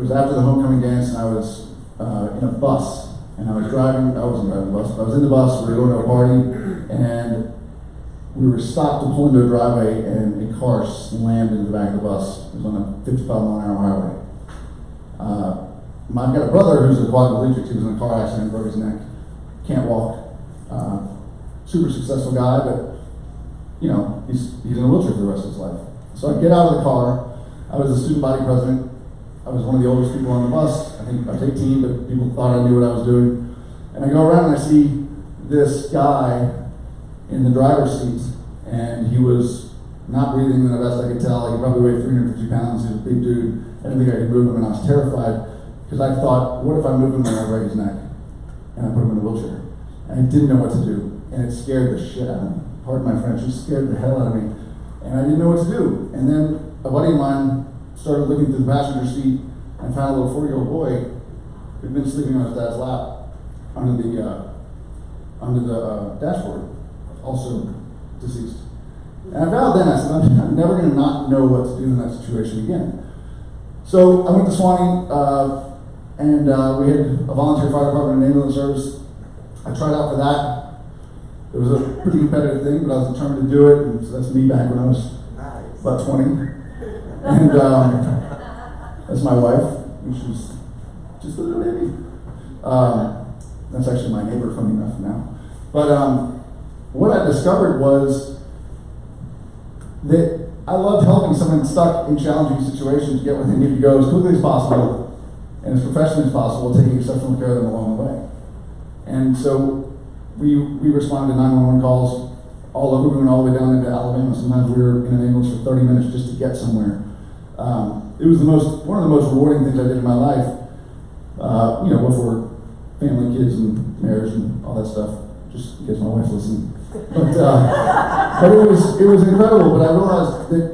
was after the homecoming dance, and I was in a bus. And I was driving, I wasn't driving the bus, but I was in the bus, we were going to a party, and we were stopped to pull into a driveway, and a car slammed into the back of the bus. It was on a 55-mile-an-hour highway. I've got a brother who's a quadriplegic. He was in a car accident, broke his neck, can't walk. Super successful guy, but you know, he's in a wheelchair for the rest of his life. So I get out of the car. I was the student body president. I was one of the oldest people on the bus. I think I was 18, but people thought I knew what I was doing. And I go around and I see this guy in the driver's seat, and he was not breathing the best I could tell. He probably weighed 350 pounds. He was a big dude. I didn't think I could move him, and I was terrified because I thought, what if I move him and I break his neck? And I put him in a wheelchair. And I didn't know what to do, and it scared the shit out of me. Pardon my French, it scared the hell out of me. And I didn't know what to do. And then a buddy of mine started looking through the passenger seat and found a little 4-year-old boy who'd been sleeping on his dad's lap under the dashboard, also deceased. And I vowed then, I said, I'm never going to not know what to do in that situation again. So I went to Swanee, and we had a volunteer fire department and ambulance service. I tried out for that. It was a pretty competitive thing, but I was determined to do it, and so that's me back when I was about 20. And that's my wife, and she's just a little baby. That's actually my neighbor, funny enough now. But what I discovered was that I loved helping someone stuck in challenging situations get where they need to go as quickly as possible and as professionally as possible, taking exceptional care of them along the way. And so we responded to 911 calls all over. We went all the way down into Alabama. Sometimes we were in an ambulance for 30 minutes just to get somewhere. It was one of the most rewarding things I did in my life. Before family, kids, and marriage, and all that stuff. Just in case my wife's listening. But it was incredible. But I realized that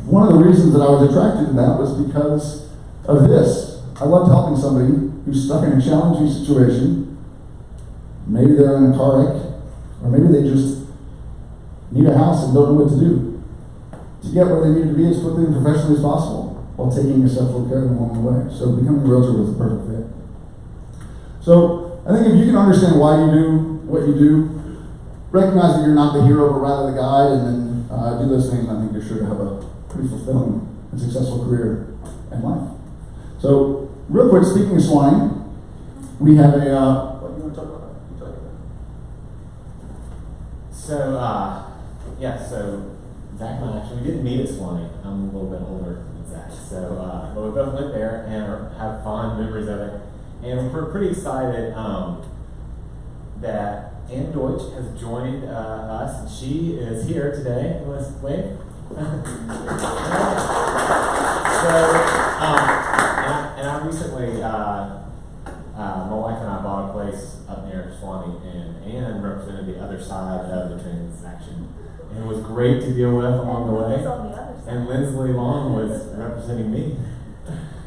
one of the reasons that I was attracted to that was because of this. I loved helping somebody who's stuck in a challenging situation. Maybe they're in a car wreck, or maybe they just need a house and don't know what to do, to get where they need to be as quickly and professionally as possible, while taking exceptional care of them along the way. So becoming a realtor was the perfect fit. So I think if you can understand why you do what you do, recognize that you're not the hero but rather the guide, and then do those things, and I think you're sure to have a pretty fulfilling and successful career and life. So real quick, speaking of Swanee, we have a, what do you want to talk about?
So Zach and I actually didn't meet at Swanee. I'm a little bit older than Zach. But we both went there and have fond memories of it. And we're pretty excited that Ann Deutsch has joined us, and she is here today. Let's wave. I recently, my wife and I bought a place up near Swanee, and Ann represented the other side of the transaction. And it was great to deal with along the way. And Lindsley Long was representing me.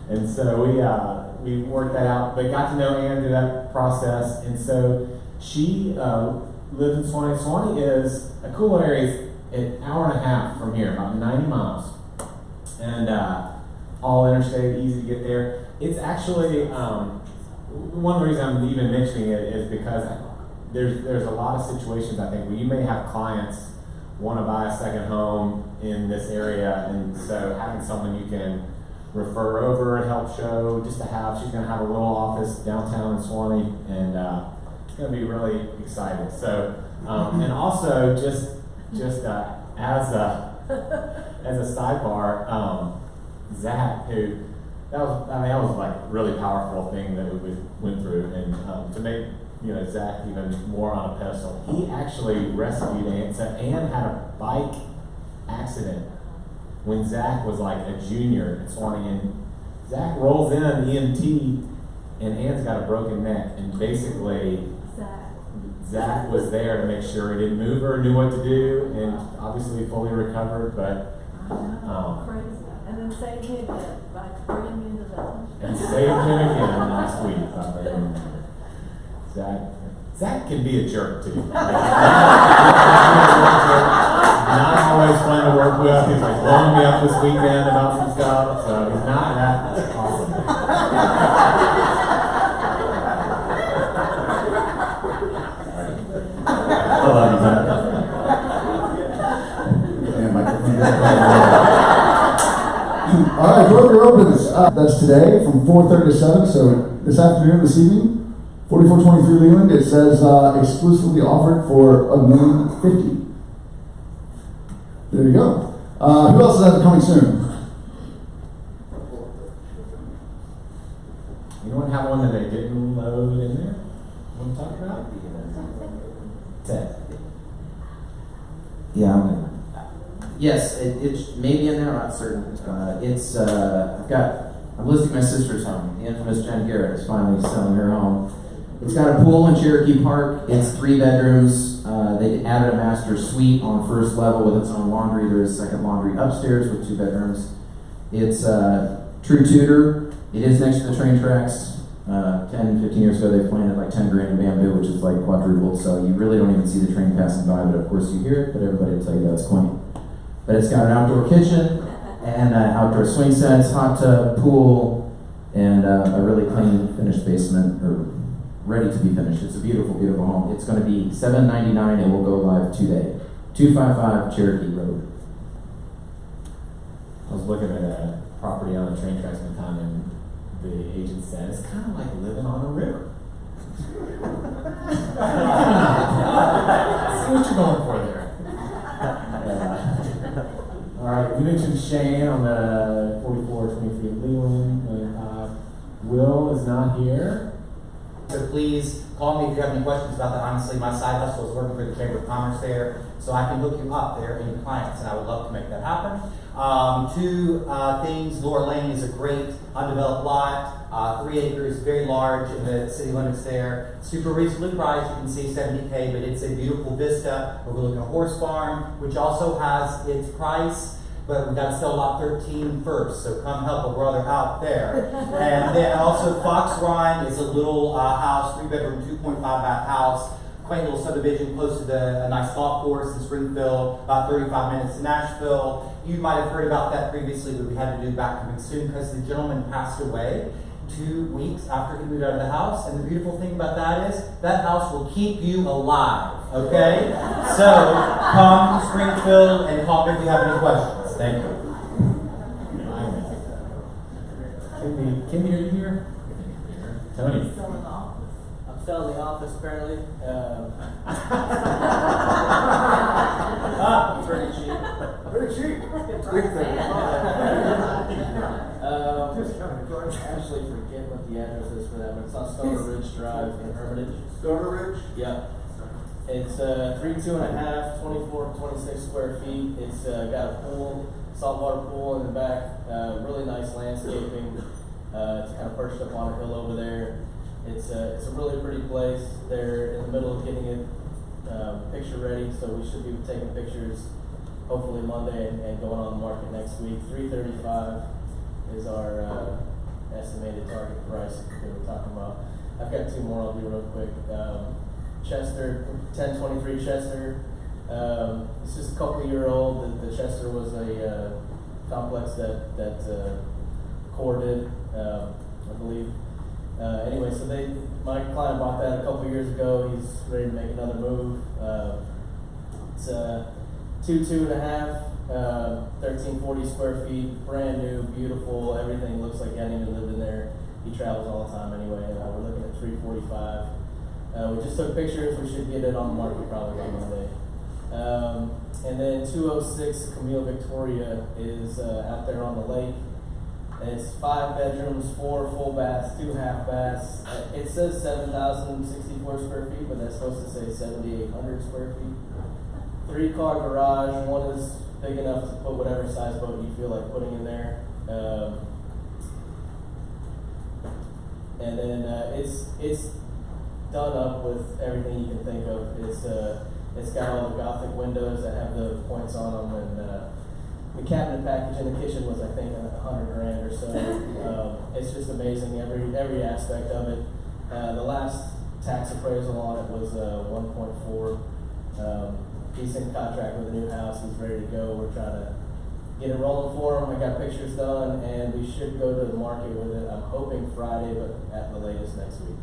And so we worked that out, but got to know Ann through that process. And so she lives in Swanee. Swanee is a cool area. It's an hour and a half from here, about 90 miles. And all interstate, easy to get there. It's actually, one of the reasons I'm even mentioning it is because there's a lot of situations, I think, where you may have clients want to buy a second home in this area, and so having someone you can refer over and help show, just to have, she's going to have a little office downtown in Swanee, and it's gonna be really exciting. So, and also just as a sidebar, Zach, who that was like a really powerful thing that we went through, and to make Zach even more on a pedestal, he actually rescued Ann. So Ann had a bike accident when Zach was like a junior at Swanee, and Zach rolls in EMT, and Ann's got a broken neck, and basically Zach was there to make sure he didn't move her, knew what to do, and obviously fully recovered, but
Crazy. And then saved me again by bringing me into the
and saved him again last week. Zach can be a jerk too. Not always fun to work with. He's like blowing me up this weekend about some stuff, so he's not that awesome.
I love you, Zach.
Yeah, microphone. All right, Broker opens. That's today from 4:30 to 7. So this afternoon, this evening, 4423 Leland. It says exclusively offered for $1,050,000. There you go. Who else is coming soon?
Anyone have one that they didn't load in there? Want to talk about? Ted.
Yeah, I'm gonna. Yes, it may be in there. I'm not certain. I'm listing my sister's home. The infamous Jen Garrett is finally selling her home. It's got a pool in Cherokee Park. It's 3 bedrooms. They added a master suite on first level with its own laundry. There is a second laundry upstairs with 2 bedrooms. It's true Tudor. It is next to the train tracks. 10, 15 years ago, they planted like 10 grand in bamboo, which is like quadrupled, so you really don't even see the train passing by, but of course you hear it, but everybody will tell you that's quaint. But it's got an outdoor kitchen, and outdoor swing sets, hot tub, pool, and a really clean, finished basement, or ready to be finished. It's a beautiful, beautiful home. It's going to be $799, and will go live today. 255 Cherokee Road.
I was looking at a property on the train tracks one time, and the agent said, it's kind of like living on a river. See what you're going for there. All right, we mentioned Shane on the 4423 Leland, $1,500,000. Will is not here.
So please call me if you have any questions about that. Honestly, my side hustle is working for the Chamber of Commerce there, so I can hook you up there and your clients, and I would love to make that happen. 2 things. Laura Lane is a great undeveloped lot, 3 acres, very large in the city limits there. Super reasonably priced. You can see $70K, but it's a beautiful vista overlooking a horse farm, which also has its price. But we've got to sell lot 13 first, so come help a brother out there. And then also Fox Rhyme is a little house, 3-bedroom, 2.5-bath house, quaint little subdivision close to a nice golf course in Springfield, about 35 minutes to Nashville. You might have heard about that previously, but we had to do back coming soon because the gentleman passed away 2 weeks after he moved out of the house. And the beautiful thing about that is that house will keep you alive, okay? So come to Springfield and call me if you have any questions. Thank you.
Kimmy, are you here? Tony.
I'm selling the office currently. Pretty cheap.
Pretty cheap.
Actually forget what the address is for that, but it's on Stoner Ridge Drive in Hermitage.
Stoner Ridge?
Yeah. It's 3, 2.5, 24, 26 square feet. It's got a pool, saltwater pool in the back, really nice landscaping. It's kind of perched up on a hill over there. It's a really pretty place. They're in the middle of getting it picture ready, so we should be taking pictures hopefully Monday and going on the market next week. $335 is our estimated target price that we're talking about. I've got 2 more I'll do real quick. Chester, 1023 Chester. It's just a couple-year-old. The Chester was a complex that Core did, I believe. Anyway, so my client bought that a couple years ago. He's ready to make another move. It's 2.5, 1340 square feet, brand new, beautiful. Everything looks like he hadn't even lived in there. He travels all the time anyway. We're looking at $345. We just took pictures. We should get it on the market probably by Monday. And then 206 Camille Victoria is out there on the lake. It's 5 bedrooms, 4 full baths, 2 half baths. It says 7,064 square feet, but that's supposed to say 7,800 square feet. 3-car garage. One is big enough to put whatever size boat you feel like putting in there. And then it's done up with everything you can think of. It's got all the Gothic windows that have the points on them, and the cabinet package in the kitchen was, I think, $100,000 or so. It's just amazing, every aspect of it. The last tax appraisal on it was 1.4. He's in contract with a new house. He's ready to go. We're trying to get it rolling for him. I got pictures done, and we should go to the market with it. I'm hoping Friday, but at the latest next week.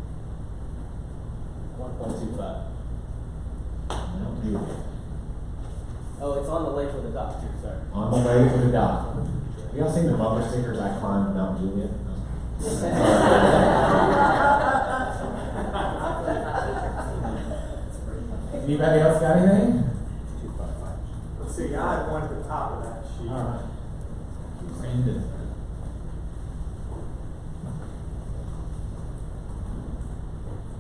1.25. Oh, it's on the lake with a dock too, sorry.
On the way to the dock. You all seen the bumper stickers I climbed Mount Juliet? Anybody else got anything?
Let's see, I had one at the top of that sheet.
All right. Brandon.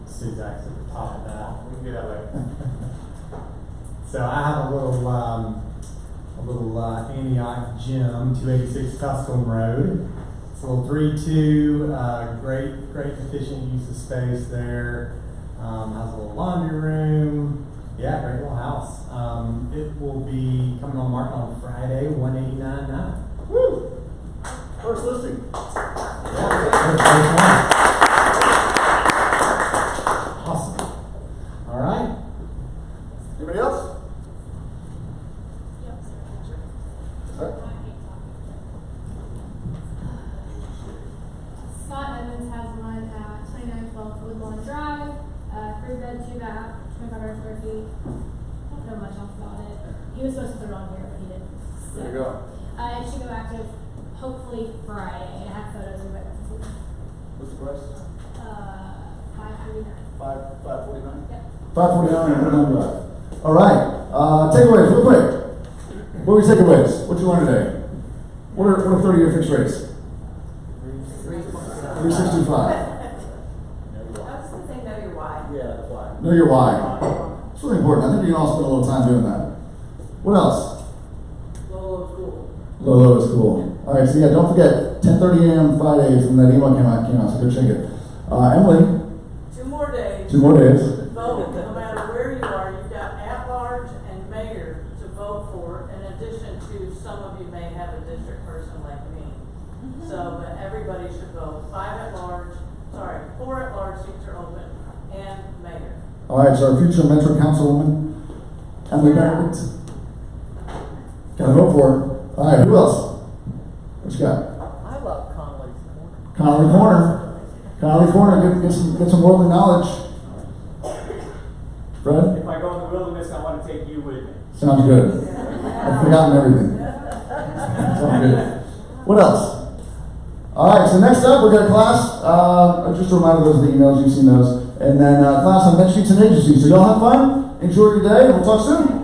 Suzak's at the top of that. We can do that later. So I have a little Antioch Gym, 286 Custom Road. It's a little 3-2, great efficient use of space there. Has a little laundry room. Yeah, great little house. It will be coming on the market on Friday, $189,900.
Woo! First listing.
Awesome. All right.
Anybody else?
Scott Evans has one at 2912 Woodlawn Drive, 3-bed, 2-bath, 2,500 square feet. Don't know much else about it. He was supposed to put it on here, but he didn't.
There you go.
It should go active hopefully Friday. I have photos of it.
What's the price?
$549.
$549?
Yep.
$549 and Woodlawn Drive. All right. Takeaways, real quick. What were your takeaways? What'd you learn today? What are 30-year fixed rates? 365.
I was just gonna say know your why.
Yeah, that's why.
Know your why. It's really important. I think we can all spend a little time doing that. What else?
Lolo School.
Lolo is cool. All right, so yeah, don't forget 10:30 a.m. Fridays when that email came out, so go check it. Emily.
2 more days.
2 more days.
Vote, no matter where you are, you've got at-large and mayor to vote for, in addition to some of you may have a district person like me. So, but everybody should vote. 4 at-large seats are open, and mayor.
All right, so our future Metro Councilwoman, Emily Barrett. Gotta vote for her. All right, who else? What you got?
I love Conley's Corner.
Connolly Corner. Connolly Corner, get some worldly knowledge. Fred?
If I go in the wilderness, I want to take you with me.
Sounds good. I've forgotten everything. Sounds good. What else? All right, so next up, we're going to class. Just a reminder, those are the emails, you've seen those. And then class on net sheets and agencies. So y'all have fun, enjoy your day, and we'll talk soon.